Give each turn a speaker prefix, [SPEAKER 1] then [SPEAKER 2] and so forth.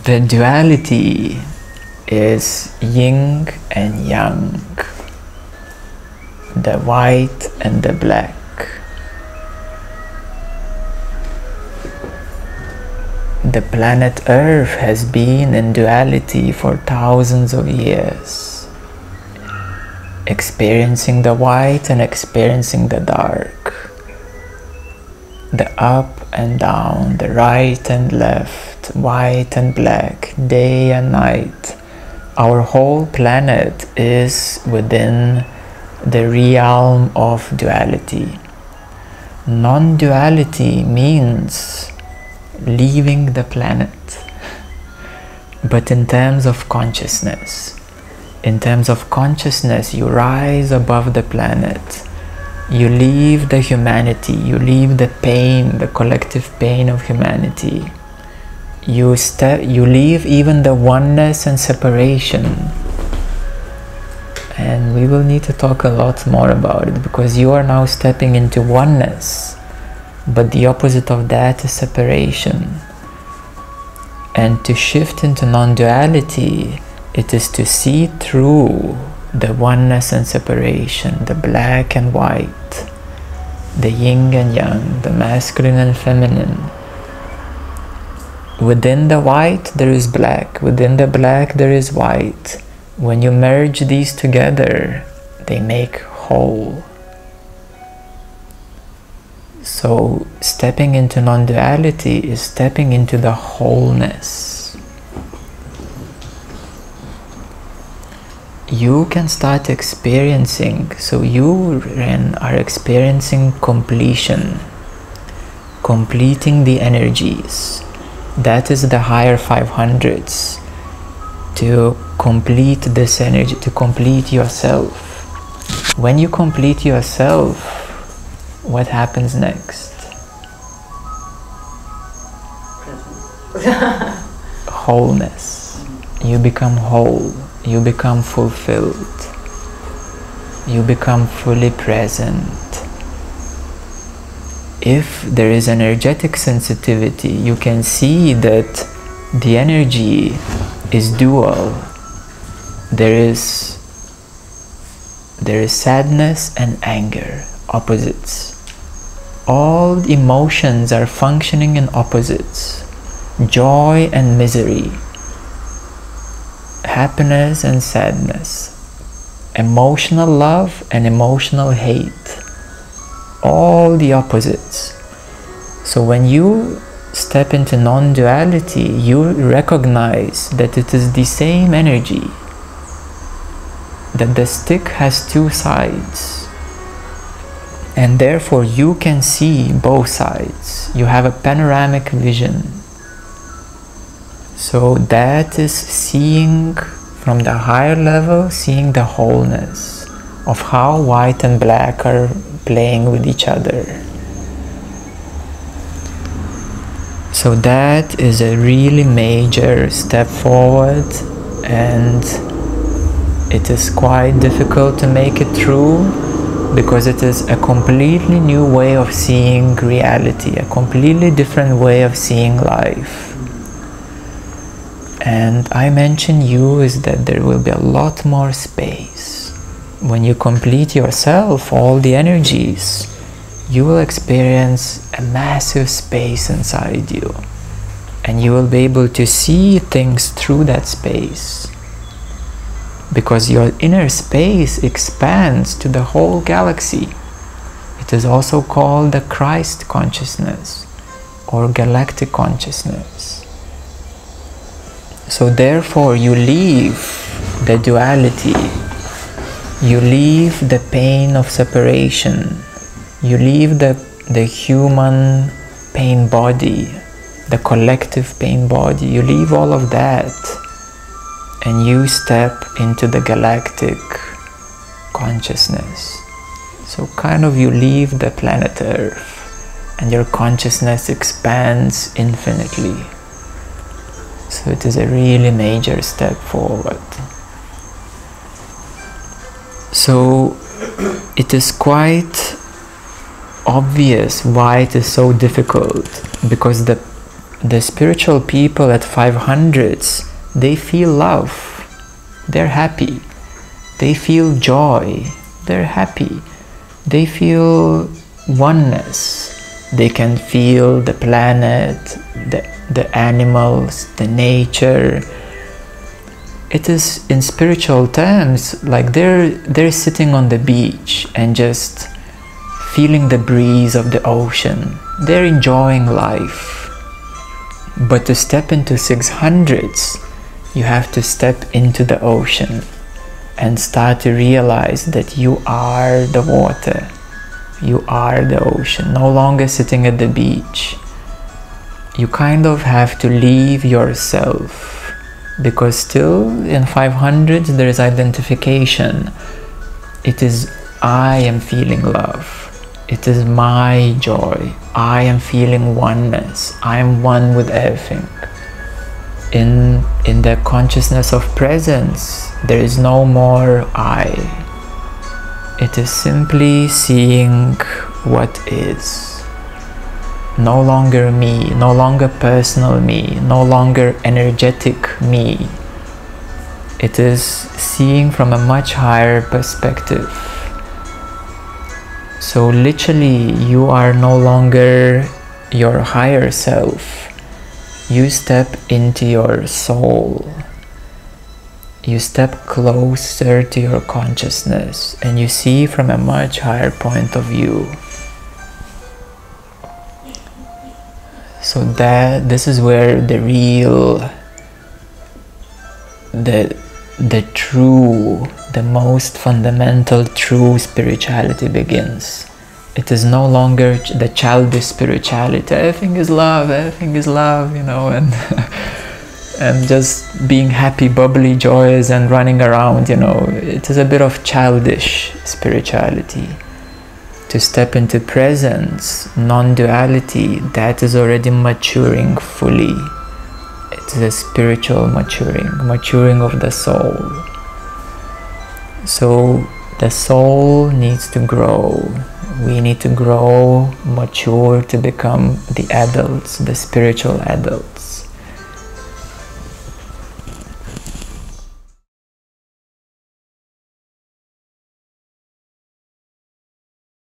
[SPEAKER 1] The duality is Ying and Yang, the white and the black. The planet Earth has been in duality for thousands of years, experiencing the white and experiencing the dark, the up and down, the right and left, white and black, day and night. Our whole planet is within the realm of duality. Non-duality means leaving the planet, but in terms of consciousness. In terms of consciousness, you rise above the planet. You leave the humanity, you leave the pain, the collective pain of humanity. You leave even the oneness and separation. And we will need to talk a lot more about it, because you are now stepping into oneness, but the opposite of that is separation. And to shift into non-duality, it is to see through the oneness and separation, the black and white, the yin and yang, the masculine and feminine. Within the white there is black, within the black there is white. When you merge these together, they make whole. So stepping into non-duality is stepping into the wholeness. You can start experiencing, so you, Ren, are experiencing completion, completing the energies. That is the higher 500s, to complete this energy, to complete yourself. When you complete yourself, what happens next? Wholeness. You become whole. You become fulfilled. You become fully present. If there is energetic sensitivity, you can see that the energy is dual. There is sadness and anger, opposites. All emotions are functioning in opposites. Joy and misery, happiness and sadness, emotional love and emotional hate, all the opposites. So when you step into non-duality, you recognize that it is the same energy, that the stick has two sides, and therefore you can see both sides. You have a panoramic vision. So that is seeing from the higher level, seeing the wholeness of how white and black are playing with each other. So that is a really major step forward, and it is quite difficult to make it through, because it is a completely new way of seeing reality, a completely different way of seeing life. And I mention you is that there will be a lot more space. When you complete yourself, all the energies, you will experience a massive space inside you. And you will be able to see things through that space. Because your inner space expands to the whole galaxy. It is also called the Christ consciousness or galactic consciousness. So therefore you leave the duality, you leave the pain of separation, you leave the human pain body, the collective pain body, you leave all of that, and you step into the galactic consciousness. So kind of you leave the planet Earth and your consciousness expands infinitely. So it is a really major step forward. So it is quite obvious why it is so difficult, because the the spiritual people at 500s, they feel love, they're happy. They feel joy, they're happy. They feel oneness. They can feel the planet, the animals, the nature. It is, in spiritual terms, like they're sitting on the beach and just feeling the breeze of the ocean. They're enjoying life. But to step into 600s, you have to step into the ocean and start to realize that you are the water. You are the ocean, no longer sitting at the beach. You kind of have to leave yourself, because still in 500s there is identification. It is I am feeling love. It is my joy. I am feeling oneness. I am one with everything. In the consciousness of presence, there is no more I. It is simply seeing what is. No longer me, no longer personal me, no longer energetic me. It is seeing from a much higher perspective. So literally, you are no longer your higher self. You step into your soul. You step closer to your consciousness and you see from a much higher point of view. So this is where the real, the true, the most fundamental true spirituality begins. It is no longer the childish spirituality. Everything is love, you know, and just being happy, bubbly, joyous, and running around, you know. It is a bit of childish spirituality. To step into presence, non-duality, that is already maturing fully. It is a spiritual maturing of the soul. So the soul needs to grow. We need to grow, mature to become the adults, the spiritual adults.